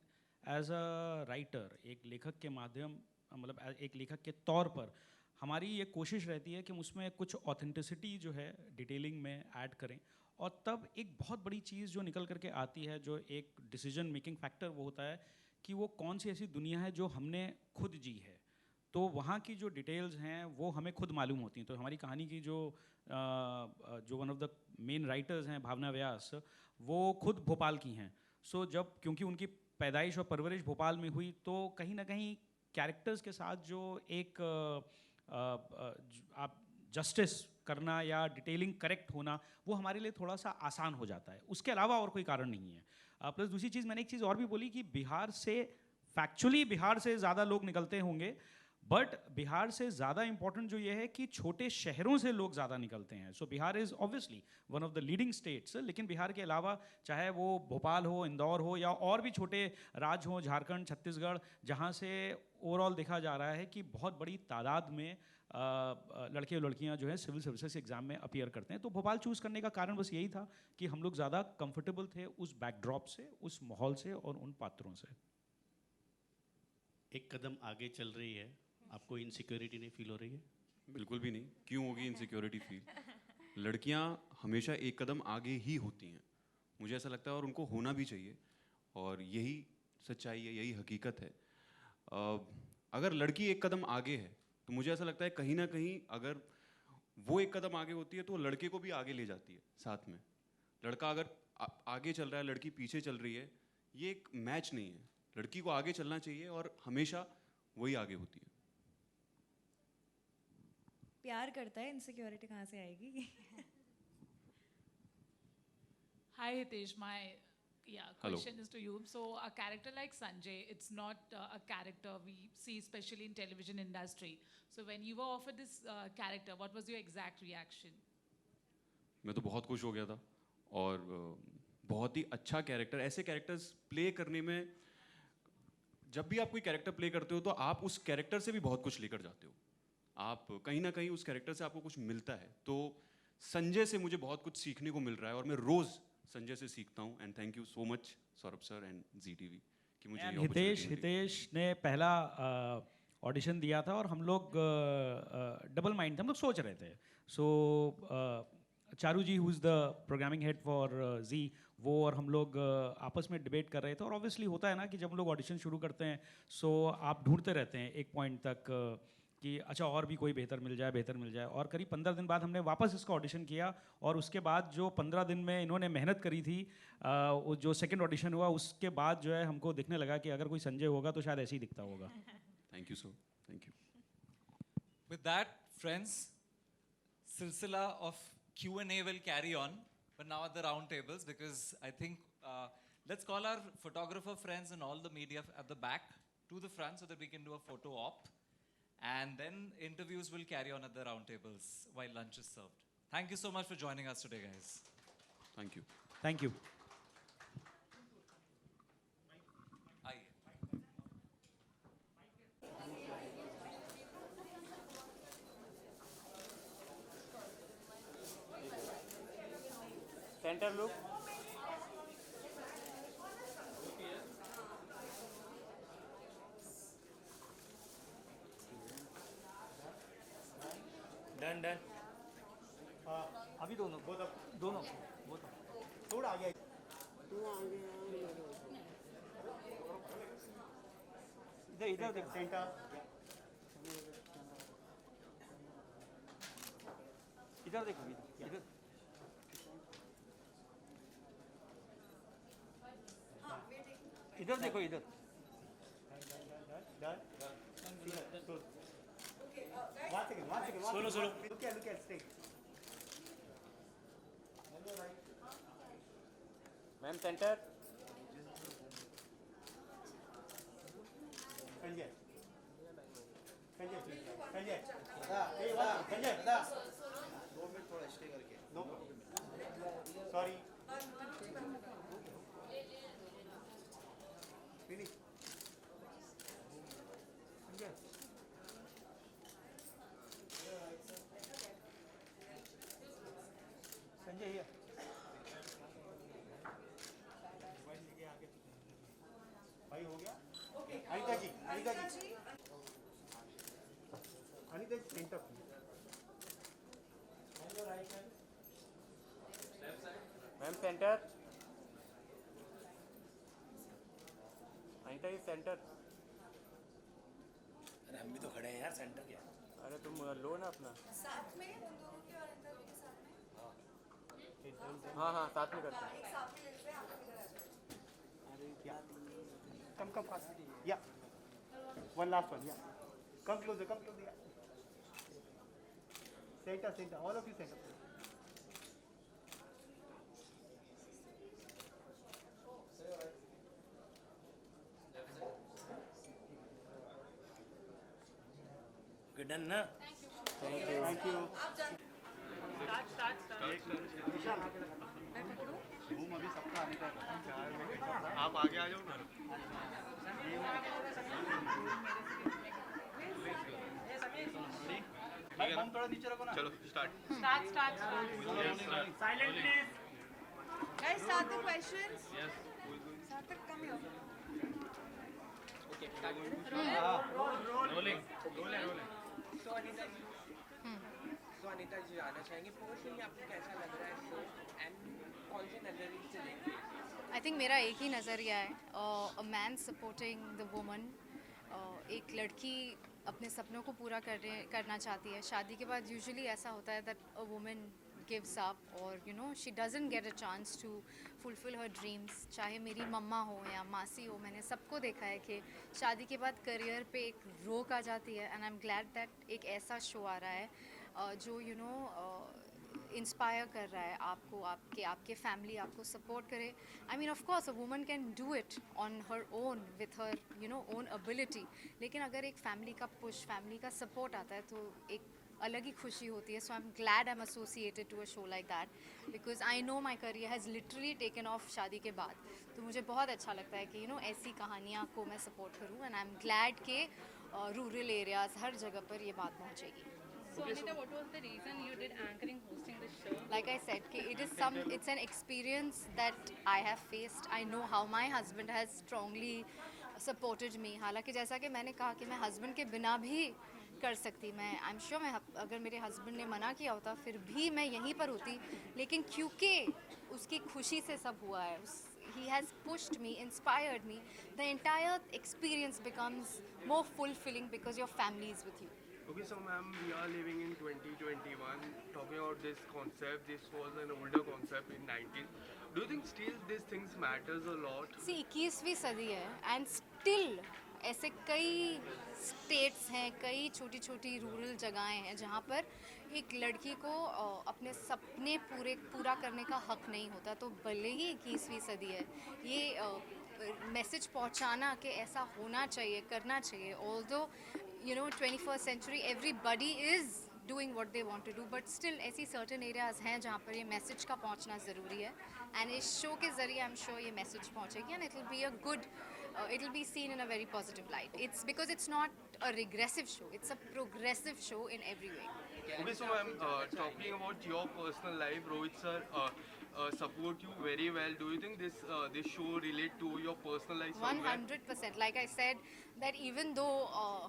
एज अ राइटर, एक लेखक के माध्यम मतलब एक लेखक के तौर पर हमारी ये कोशिश रहती है कि हम उसमें कुछ ऑथेंटिसिटी जो है डिटेलिंग में ऐड करें। और तब एक बहुत बड़ी चीज़ जो निकल करके आती है, जो एक डिसीजन मेकिंग फैक्टर, वो होता है कि वो कौन सी ऐसी दुनिया है जो हमने खुद जी है। तो वहाँ की जो डिटेल्स हैं वो हमें खुद मालूम होती हैं। तो हमारी कहानी की जो one of the main writers हैं भावना व्यास, वो खुद भोपाल की हैं। सो जब क्योंकि उनकी पैदाइश और परवरिश भोपाल में हुई तो कहीं ना कहीं कैरेक्टर्स के साथ जो एक आप जस्टिस करना या डिटेलिंग करेक्ट होना वो हमारे लिए थोड़ा सा आसान हो जाता है। उसके अलावा और कोई कारण नहीं है। प्लस दूसरी चीज़ मैंने एक चीज़ और भी बोली कि बिहार से फैक्चुअली बिहार से ज़्यादा लोग निकलते होंगे, बट बिहार से ज़्यादा इंपॉर्टेंट जो ये है कि छोटे शहरों से लोग ज़्यादा निकलते हैं। So Bihar is obviously one of the leading states. लेकिन बिहार के अलावा चाहे वो भोपाल हो, इंदौर हो या और भी छोटे राज्य हों, झारखंड, छत्तीसगढ़, जहाँ से ओवरऑल देखा जा रहा है कि बहुत बड़ी तादाद में लड़के और लड़कियां जो है सिविल सर्विसेज एग्जाम में अपीयर करते हैं। तो भोपाल चूज़ करने का कारण बस यही था कि हम लोग ज़्यादा कंफर्टेबल थे उस बैकड्रॉप से, उस माहौल से और उन पात्रों से। एक कदम आगे चल रही है, आपको इनसिक्योरिटी नहीं फील हो रही है? बिल्कुल भी नहीं। क्यों होगी इनसिक्योरिटी फील? लड़कियां हमेशा एक कदम आगे ही होती हैं, मुझे ऐसा लगता है, और उनको होना भी चाहिए। और यही सच्चाई है, यही हकीकत है। अगर लड़की एक कदम आगे है तो मुझे ऐसा लगता है कहीं ना कहीं अगर वो एक कदम आगे होती है तो लड़के को भी आगे ले जाती है साथ में। लड़का अगर आगे चल रहा है, लड़की पीछे चल रही है, ये एक मैच नहीं है। लड़की को आगे चलना चाहिए और हमेशा वही आगे होती है। प्यार करता है, इनसिक्योरिटी कहाँ से आएगी? Hi Hitesh, my Hello. question is to you. So a character like Sanjay, it's not a character we see especially in television industry. So when you were offered this character, what was your exact reaction? मैं तो बहुत खुश हो गया था और बहुत ही अच्छा कैरेक्टर। ऐसे कैरेक्टर्स प्ले करने में, जब भी आप कोई कैरेक्टर प्ले करते हो तो आप उस कैरेक्टर से भी बहुत कुछ लेकर जाते हो। आप कहीं ना कहीं उस कैरेक्टर से आपको कुछ मिलता है। तो संजय से मुझे बहुत कुछ सीखने को मिल रहा है और मैं रोज़ संजय से सीखता हूँ। And thank you so much Saurabh sir and ZTV कि मुझे ये opportunity मिली। हितेश ने पहला ऑडिशन दिया था और हम लोग डबल माइंड थे, हम लोग सोच रहे थे। So Charu ji who is the programming head for Zee, वो और हम लोग आपस में डिबेट कर रहे थे। और ऑब्वियसली होता है ना कि जब हम लोग ऑडिशन शुरू करते हैं सो आप ढूंढते रहते हैं एक पॉइंट तक कि अच्छा और भी कोई बेहतर मिल जाए और करीब 15 दिन बाद हमने वापस इसका ऑडिशन किया और उसके बाद जो 15 दिन में इन्होंने मेहनत करी थी वो जो सेकंड ऑडिशन हुआ उसके बाद जो है हमको दिखने लगा कि अगर कोई संजय होगा तो शायद ऐसे ही दिखता होगा. Thank you sir, thank you. With that, friends, silsila of Q&A will carry on, but now at the round tables, because I think let's call our photographer friends and all the media at the back to the front so that we can do a photo op. And then interviews will carry on at the round tables while lunch is served. Thank you so much for joining us today, guys. Thank you. Thank you. Center look. Done. अभी दोनों थोड़ा आगे. इधर देख centre. इधर देखो इधर. इधर देखो इधर. Solo. Look at stay. Ma'am, center. Sanjay. Sanjay. 2 minute थोड़ा स्टे करके. No problem. Sorry. Finish. Sanjay. Sanjay here. भाई हो गया? Anita ji. Anita ji centre. Ma'am centre. Anita ji centre. अरे हम भी तो खड़े हैं यार, सेंटर क्या? अरे तुम लो ना अपना. साथ में उन दोनों के और अनिता के साथ में. हाँ साथ में करते हैं. एक साथ में ले लेते हैं, आप इधर आ जाओ. अरे क्या? Come fast. Yeah. One last one. Yeah. Come closer. Yeah. Center. All of you center. Good done ना? Thank you. Start. घूम अभी सबका आने का. आप आगे आ जाओ ना. भाई हम थोड़ा नीचे रखो ना. चलो start. Silent please. Guys, start the questions. Sarthak, come here. Okay, start. Rolling. तो अनीता जी आना चाहेंगे. प्रोफेशनली आपको कैसा लग रहा है शो एंड कौन से नजरिए से देख रहे हैं? आई थिंक मेरा एक ही नज़रिया है, a man supporting the woman. एक लड़की अपने सपनों को पूरा करना चाहती है. शादी के बाद यूजुअली ऐसा होता है that a woman gives up or she doesn't get a chance to fulfill her dreams. चाहे मेरी मम्मा हो या मासी हो, मैंने सबको देखा है कि शादी के बाद करियर पे एक रोक आ जाती है. And I am glad that एक ऐसा शो आ रहा है जो इंस्पायर कर रहा है आपको, आपके फैमिली आपको सपोर्ट करे. I mean of course a woman can do it on her own with her own ability. लेकिन अगर एक फैमिली का पुश, फैमिली का सपोर्ट आता है तो एक अलग ही खुशी होती है. So I am glad I am associated to a show like that because I know my career has literally taken off शादी के बाद. तो मुझे बहुत अच्छा लगता है कि ऐसी कहानियाँ को मैं सपोर्ट करूँ. एंड आई एम ग्लैड के रूरल एरियाज़ हर जगह पर ये बात पहुँचेगी. So Anita, what was the reason you did anchoring, hosting the show? Like I said, it's an experience that I have faced. I know how my husband has strongly supported me. हालांकि जैसा कि मैंने कहा कि मैं husband के बिना भी कर सकती. I'm sure अगर मेरे husband ने मना किया होता फिर भी मैं यहीं पर होती. लेकिन क्योंकि उसकी खुशी से सब हुआ है, he has pushed me, inspired me. The entire experience becomes more fulfilling because your family is with you. Okay, so ma'am, we are living in 2021. Talking about this concept, this was an older concept in 90s. Do you think still these things matters a lot? सी 21वीं सदी है and still ऐसे कई states हैं, कई छोटी छोटी rural जगहें हैं जहाँ पर एक लड़की को अपने सपने पूरा करने का हक नहीं होता। तो भले ही 21वीं सदी है, ये मैसेज पहुँचाना कि ऐसा होना चाहिए, करना चाहिए। Although 21st century everybody is doing what they want to do, but still ऐसी certain areas हैं जहाँ पर ये मैसेज का पहुँचना ज़रूरी है। एंड इस शो के ज़रिए आई एम श्योर ये मैसेज पहुँचेगी and it will be a good, it will be seen in a very positive light. It's because it's not a regressive show, it's a progressive show in every way. Okay, so I'm talking about your personal life. Rohit sir support you very well. Do you think this show relate to your personal life? 100%. Like I said, that even though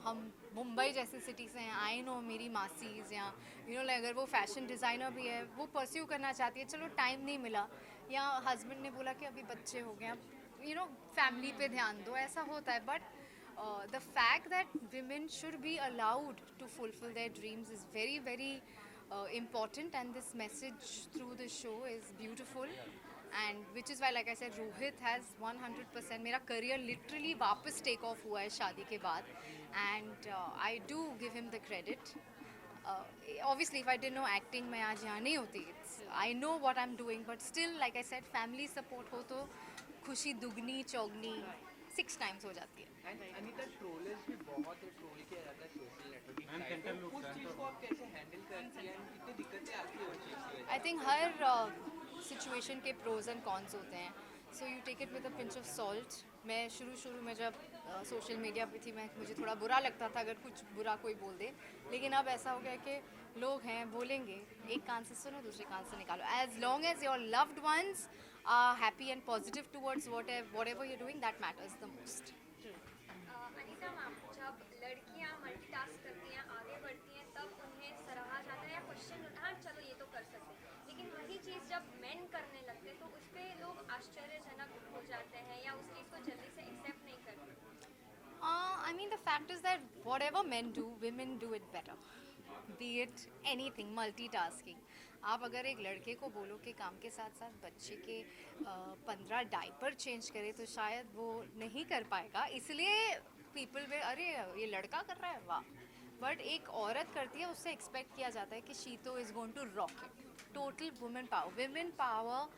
हम मुंबई जैसे city से हैं, I know मेरी masses या like अगर वो fashion designer भी है, वो परस्यू करना चाहती है, चलो टाइम नहीं मिला, या हस्बैंड ने बोला कि अभी बच्चे हो गए, फैमिली पे ध्यान दो, ऐसा होता है। But the fact that women should be allowed to fulfill their dreams is very very important, and this message through the show is beautiful, and which is why like I said Rohit has 100%, मेरा career literally वापस take off हुआ है शादी के बाद, and I do give him the credit. Obviously if I didn't know acting मैं आज यहाँ नहीं होती, I know what I'm doing, but still like I said family support हो तो खुशी दुगनी चौगनी 6 times हो जाती है। अनीता, ट्रोलर्स भी बहुत है, ट्रोल किया जाता है सोशल नेटवर्किंग, उस चीज़ को आप कैसे हैंडल करती हैं, कितनी दिक्कतें आती है उस चीज़ की? आई थिंक हर सिचुएशन के प्रोज एंड कॉन्स होते हैं, so you take it with a pinch of salt. मैं शुरू में जब सोशल मीडिया पे थी, मुझे थोड़ा बुरा लगता था अगर कुछ बुरा कोई बोल दे, लेकिन अब ऐसा हो गया कि लोग हैं, बोलेंगे, एक कान से सुनो दूसरे कान से निकालो। As long as your loved ones are happy and positive towards whatever you're doing, that matters the most. Anita ma'am, जब लड़कियां मल्टीटास्क करती हैं, आगे बढ़ती हैं, तब उन्हें सराहा जाता है या क्वेश्चन हाँ चलो ये तो कर सकते हैं, लेकिन वही चीज़ जब मेन करने लगते हैं तो उस पर लोग आश्चर्यजनक हो जाते हैं या उस चीज़ को जल्दी से एक्सेप्ट नहीं करते। I mean the fact is that whatever men do, women do it better. Be it anything, multitasking. आप अगर एक लड़के को बोलो कि काम के साथ साथ बच्चे के 15 डायपर चेंज करे तो शायद वो नहीं कर पाएगा, इसलिए पीपल वे अरे ये लड़का कर रहा है, वाह। बट एक औरत करती है, उससे एक्सपेक्ट किया जाता है कि शी तो is going to rock it. Total women power,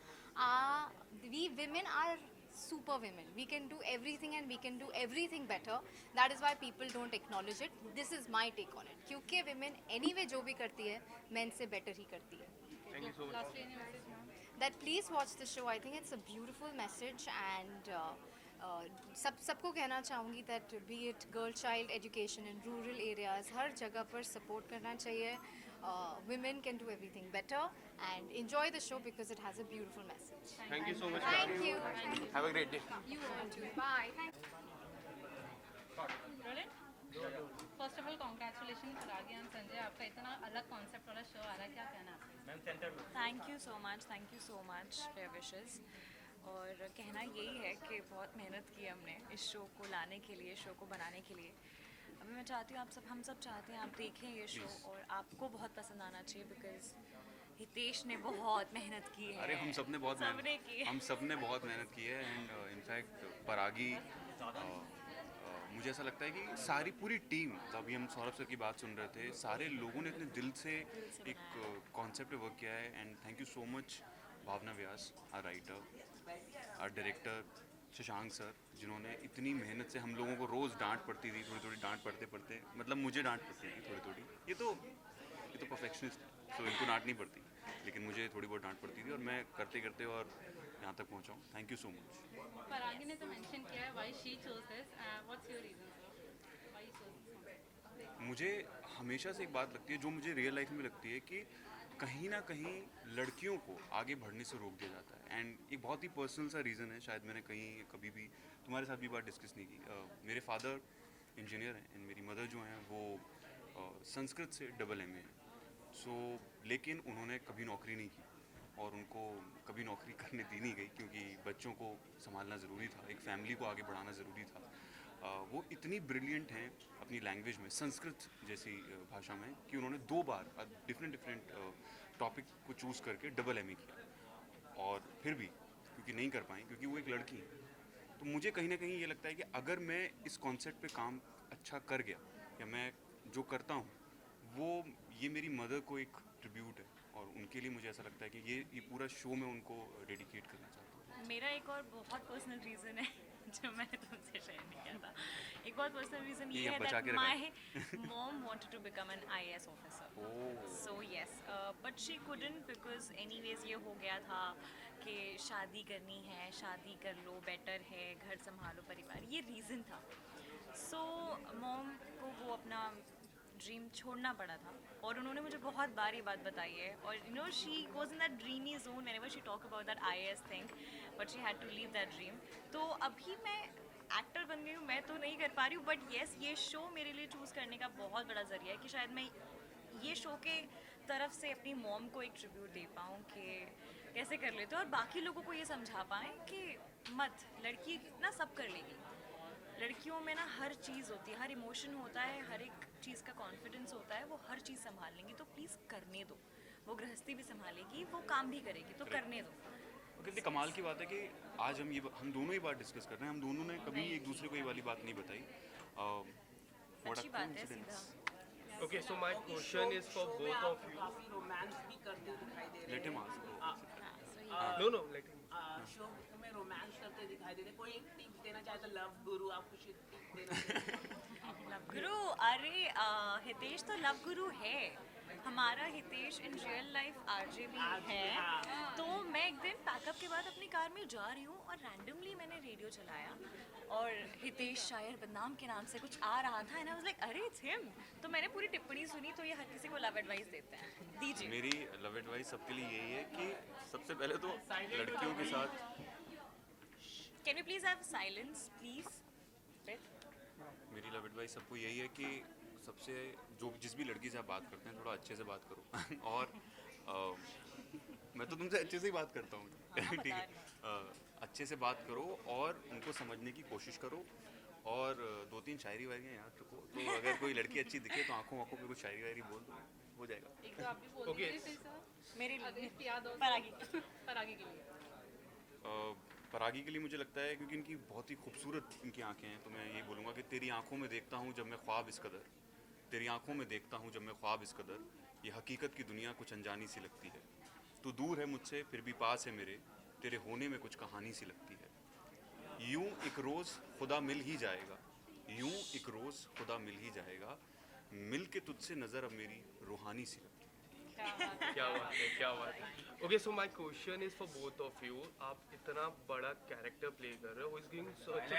we women are super women. We can do everything and we can do everything better. That is why people don't acknowledge it. This is my take on it. क्योंकि women anyway जो भी करती है, men से better ही करती है। Thank you so much. That please watch the show. I think it's a beautiful message, and सबको कहना चाहूँगी that be it girl child education in rural areas, हर जगह पर support करना चाहिए। Women can do everything better, and enjoy the show because it has a beautiful message. Thank you so much. Thank you. Have a great day. You too. Bye. Thank you. First of all congratulation परागी and Sanjay, आपका इतना अलग concept वाला show आ रहा है, क्या कहना है आपका? Thank you so much for your wishes. और कहना यही है कि बहुत मेहनत की हमने इस शो को लाने के लिए, शो को बनाने के लिए। अभी मैं चाहती हूँ हम सब चाहते हैं आप देखें ये शो और आपको बहुत पसंद आना चाहिए, बिकॉज हितेश ने बहुत मेहनत की है। अरे हम सब ने बहुत मेहनत की है एंड इनफैक्ट परागी, मुझे ऐसा लगता है कि सारी पूरी टीम, अभी हम सौरभ सर की बात सुन रहे थे, सारे लोगों ने इतने दिल से एक कॉन्सेप्ट पे वर्क किया है। And thank you so much Bhavna Vyas, our writer, our director Shashank sir, जिन्होंने इतनी मेहनत से हम लोगों को रोज़ डांट पड़ती थी, थोड़ी डांट पड़ते मतलब मुझे डांट पड़ती थी थोड़ी। ये तो परफेक्शनिस्ट है, तो इनको डांट नहीं पड़ती, लेकिन मुझे थोड़ी बहुत डांट पड़ती थी और मैं करते और यहाँ तक पहुँचा हूँ। Thank you so much. Paragi ने तो मेंशन किया है why she chose this, what's your reason sir, why chose this? मुझे हमेशा से एक बात लगती है, जो मुझे रियल लाइफ में लगती है, कि कहीं ना कहीं लड़कियों को आगे बढ़ने से रोक दिया जाता है। एंड एक बहुत ही पर्सनल सा रीज़न है, शायद मैंने कभी भी तुम्हारे साथ भी बात डिस्कस नहीं की। मेरे फादर इंजीनियर हैं एंड मेरी मदर जो हैं वो संस्कृत से AA हैं। सो लेकिन उन्होंने कभी नौकरी नहीं की और उनको कभी नौकरी करने दी नहीं गई, क्योंकि बच्चों को संभालना ज़रूरी था, एक फैमिली को आगे बढ़ाना ज़रूरी था। वो इतनी ब्रिलियंट हैं अपनी लैंग्वेज में, संस्कृत जैसी भाषा में, कि उन्होंने 2 बार डिफरेंट टॉपिक को चूज़ करके डबल एम किया, और फिर भी क्योंकि नहीं कर पाई क्योंकि वो एक लड़की है। तो मुझे कहीं ना कहीं ये लगता है कि अगर मैं इस कॉन्सेप्ट पे काम अच्छा कर गया, या मैं जो करता हूँ वो, ये मेरी मदर को एक ट्रिब्यूट है, और उनके लिए मुझे ऐसा लगता है कि ये पूरा शो मैं उनको डेडिकेट करना चाहता हूँ। मेरा एक और बहुत पर्सनल रीज़न है जो मैंने तुमसे शेयर नहीं किया था। एक बहुत पर्सनल रीज़न ये है that my mom wanted to become an IAS officer. So yes, but she couldn't because anyways ये हो गया था कि शादी करनी है, शादी कर लो, बेटर है, घर संभालो परिवार, ये रीज़न था। सो मॉम को वो अपना ड्रीम छोड़ना पड़ा था, और उन्होंने मुझे बहुत बार ये बात बताई है, और you know she was in that dreamy zone whenever she talk about that IAS thing, but she had to leave that dream. तो अभी मैं एक्टर बन गई हूँ, मैं तो नहीं कर पा रही हूँ, बट येस ये शो मेरे लिए चूज़ करने का बहुत बड़ा ज़रिया है कि शायद मैं ये शो के तरफ से अपनी मॉम को एक ट्रिब्यूट दे पाऊँ कि कैसे कर लेते हो, और बाकी लोगों को ये समझा पाएँ कि मत, लड़की ना सब कर लेगी, लड़कियों में ना हर चीज़ होती है, हर इमोशन होता है, हर एक चीज़ का कॉन्फिडेंस होता है, वो हर चीज़ संभाल लेंगी, तो प्लीज़ करने दो। वो गृहस्थी भी संभालेगी, वो काम भी करेगी, तो करने दो। कितनी कमाल की बात है कि आज हम दोनों ही बात डिस्कस कर रहे हैं, हम दोनों ने कभी एक दूसरे को ये वाली बात नहीं बताई। अच्छी बात है, सीधा। Okay, so my question is for both of you. Let him ask. No, let him. Show में रोमांस करते दिखाई दे रहे, कोई एक टिप देना चाहे तो लव गुरु, आप कुछ टिप देना लव गुरु, अरे हितेश तो लव गुरु है हमारा। Hitesh in real life RJ भी है। तो मैं एक दिन पैकअप के बाद अपनी कार में जा रही हूँ, और रैंडमली मैंने रेडियो चलाया, और हितेश शायर बदनाम के नाम से कुछ आ रहा था, एंड आई वाज लाइक अरे इट्स हिम। तो मैंने पूरी टिप्पणी सुनी, तो ये हर किसी को लव एडवाइस देते हैं, दीजिए। मेरी लव एडवाइस सबके लिए यही है कि सबसे पहले तो लड़कियों के साथ, can you please have silence please. मेरी लव एडवाइस सबको यही है कि सबसे जिस भी लड़की से आप बात करते हैं थोड़ा अच्छे से बात करो और मैं तो तुमसे अच्छे से ही बात करता हूँ ठीक है, अच्छे से बात करो और उनको समझने की कोशिश करो, और 2-3 शायरी वायरियाँ याद रखो। तो अगर कोई लड़की अच्छी दिखे तो आंखों पे कुछ शायरी वायरी बोल दो, हो जाएगा। एक तो आप भी बोल दीजिए फिर सर, मेरे लिए याद हो परागी के लिए। परागी के लिए मुझे लगता है क्योंकि इनकी बहुत ही खूबसूरत इनकी आंखें हैं, तो मैं ये बोलूँगा कि तेरी आंखों में देखता हूँ जब मैं ख्वाब इस कदर, तेरी आंखों में देखता हूँ जब मैं ख्वाब इस कदर, ये हकीकत की दुनिया कुछ अनजानी सी लगती है। तू दूर है मुझसे फिर भी पास है मेरे, तेरे होने में कुछ कहानी सी लगती है। यूं एक रोज़ खुदा मिल ही जाएगा, यूं एक रोज़ खुदा मिल ही जाएगा, मिल के तुझसे नज़र अब मेरी रूहानी सी लगती है। क्या बात है। Okay, so my question is for both of you. आप इतना बड़ा कैरेक्टर प्ले कर रहे हो, who is giving such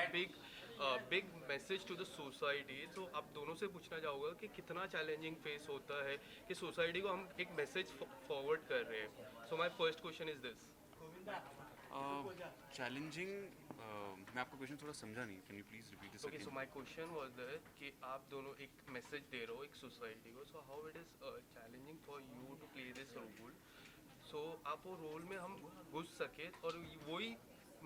a big message to the society. So आप दोनों से पूछना चाहूँगा कि कितना चैलेंजिंग फेस होता है कि सोसाइटी को हम एक मैसेज फॉरवर्ड कर रहे हैं. So my first question is this. Challenging, मैं आपका क्वेश्चन थोड़ा समझा नहीं, can you please repeat this Okay, so my question was that कि आप दोनों एक मैसेज दे रहे हो एक सोसाइटी को, so how it is challenging for you to play this role, so आप वो रोल में हम घुस सके और वही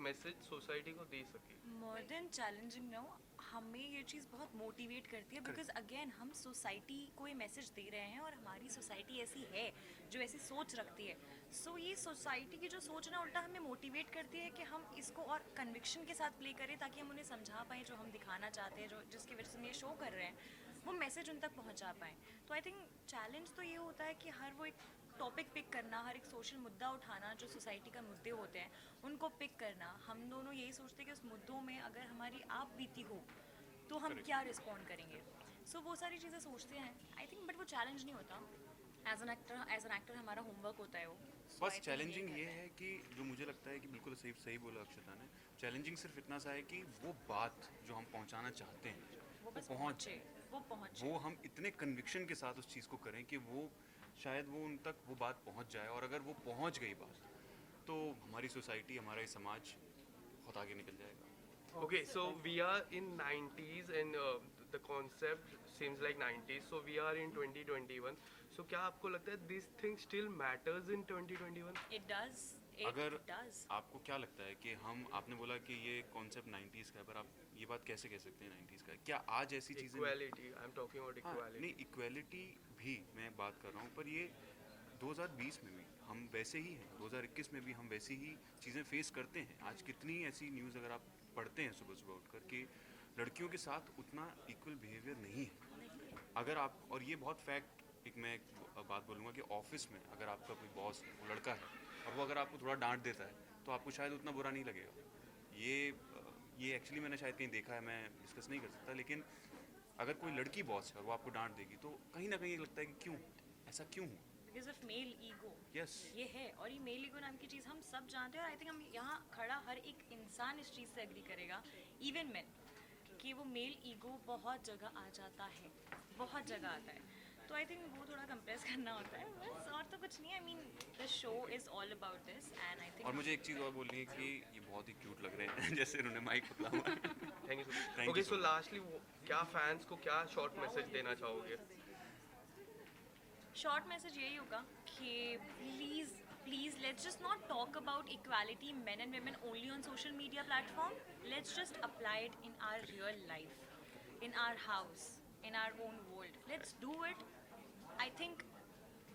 मैसेज सोसाइटी को दे सके. मोर देन चैलेंजिंग नो, हमें ये चीज़ बहुत मोटिवेट करती है, बिकॉज अगेन हम सोसाइटी को ये मैसेज दे रहे हैं, और हमारी सोसाइटी ऐसी है जो ऐसी सोच रखती है. सो ये सोसाइटी की जो सोच ना उल्टा हमें मोटिवेट करती है कि हम इसको और कन्विक्शन के साथ प्ले करें, ताकि हम उन्हें समझा पाएँ जो हम दिखाना चाहते हैं, जो जिसकी वजह से हम ये शो कर रहे हैं, वो मैसेज उन तक पहुँचा पाएँ. तो आई थिंक चैलेंज तो ये होता है कि हर वो एक टॉपिक पिक करना, हर एक सोशल मुद्दा उठाना, जो सोसाइटी का मुद्दे होते हैं उनको पिक करना. हम दोनों यही सोचते हैं कि उस मुद्दों में अगर हमारी आप बीती हो तो हम क्या रिस्पॉन्ड करेंगे. सो वो सारी चीज़ें सोचते हैं आई थिंक, बट वो चैलेंज नहीं होता. एज एन एक्टर हमारा होमवर्क होता है वो. बस चैलेंजिंग ये है कि जो मुझे लगता है कि बिल्कुल सही बोला अक्षता ने, चैलेंजिंग सिर्फ इतना सा है कि वो बात जो हम पहुंचाना चाहते हैं वो बस पहुंचे. वो हम इतने कन्विक्शन के साथ उस चीज़ को करें कि वो शायद वो उन तक वो बात पहुंच जाए, और अगर वो पहुंच गई बात तो हमारी सोसाइटी, हमारा ये समाज बहुत आगे निकल जाएगा. Okay, so we are in 90s and the concept seems like 90s. So we are in 2021. So क्या आपको लगता है this thing still matters in 2021? It does. अगर does. आपको क्या लगता है कि हम आपने बोला कि ये कॉन्सेप्ट 90s का है, पर आप ये बात कैसे कह सकते हैं 90s का है? क्या आज ऐसी चीज़ें equality, I am talking about equality. नहीं, इक्वालिटी भी मैं बात कर रहा हूँ, पर ये 2020 में भी हम वैसे ही हैं, 2021 में भी हम वैसी ही चीज़ें फेस करते हैं। आज कितनी ऐसी न्यूज़ अगर आप पढ़ते हैं सुबह सुबह उठकर कि लड़कियों के साथ उतना इक्वल बिहेवियर नहीं है। अगर आप, और ये बहुत फैक्ट, मैं एक बात बोलूँगा कि ऑफिस में अगर आपका कोई बॉस है, वो लड़का है, और वो अगर आपको थोड़ा डांट देता है तो आपको शायद उतना बुरा नहीं लगेगा। ये एक्चुअली मैंने शायद कहीं देखा है, मैं डिस्कस नहीं कर सकता, लेकिन अगर कोई लड़की बॉस है और वो आपको डांट देगी तो कहीं ना कहीं लगता है कि क्यों ऐसा क्यों हुआ। Because of male ego Yes. ये है, और ये मेल ईगो नाम की चीज़ हम सब जानते हैं, और आई थिंक हम यहाँ खड़ा हर एक इंसान इस चीज़ से एग्री करेगा, इवन मैन, कि वो मेल ईगो बहुत जगह आ जाता है, बहुत जगह आता है। तो आई थिंक वो थोड़ा कंप्रेस करना होता है बस, और तो कुछ नहीं। I mean the show is all about this, and I think. और मुझे एक चीज़ और बोलनी है कि ये बहुत ही क्यूट लग रहे हैं जैसे इन्होंने माइक पकड़ा हुआ है। Thank you so Thank okay, you so so lastly क्या फैंस को क्या शॉर्ट मैसेज देना चाहोगे? शॉर्ट मैसेज यही होगा कि please please let's just not talk about equality men and women only on social media platform, let's just apply it in our real life, in our house, in our own world, let's do it. I think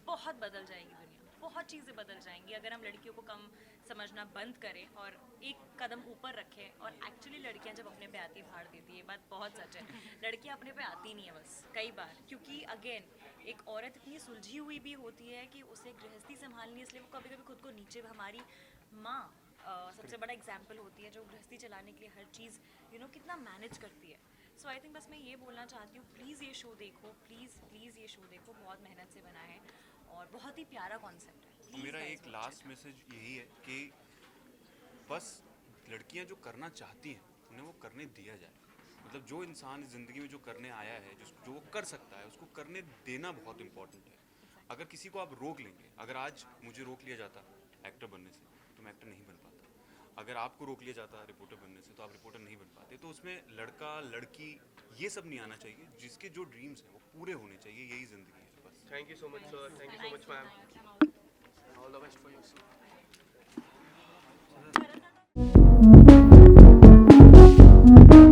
बहुत बदल जाएगी दुनिया, बहुत चीज़ें बदल जाएंगी अगर हम लड़कियों को कम समझना बंद करें और एक कदम ऊपर रखें। और एक्चुअली लड़कियां जब अपने पे आती फाड़ देती है, ये बात बहुत सच है। लड़कियां अपने पे आती नहीं है बस कई बार, क्योंकि अगेन एक औरत इतनी सुलझी हुई भी होती है कि उसे गृहस्थी संभालनी है, इसलिए वो कभी कभी खुद को नीचे, हमारी माँ सबसे बड़ा एग्जाम्पल होती है जो गृहस्थी चलाने के लिए हर चीज़ कितना मैनेज करती है। सो आई थिंक बस मैं ये बोलना चाहती हूँ, प्लीज़ ये शो देखो, प्लीज़ ये शो देखो, बहुत मेहनत से बना है और बहुत ही प्यारा कॉन्सेप्ट है। Please मेरा guys एक watch लास्ट it. मैसेज यही है कि बस लड़कियां जो करना चाहती हैं उन्हें वो करने दिया जाए। मतलब जो इंसान ज़िंदगी में जो करने आया है, जो वो कर सकता है, उसको करने देना बहुत इम्पोर्टेंट है। अगर किसी को आप रोक लेंगे, अगर आज मुझे रोक लिया जाता एक्टर बनने से तो मैं एक्टर नहीं बन पाता, अगर आपको रोक लिया जाता रिपोर्टर बनने से तो आप रिपोर्टर नहीं बन पाते। तो उसमें लड़का लड़की ये सब नहीं आना चाहिए, जिसके जो ड्रीम्स हैं वो पूरे होने चाहिए, यही ज़िंदगी है बस। Thank you so much sir, thank you so much ma'am, all the best for you.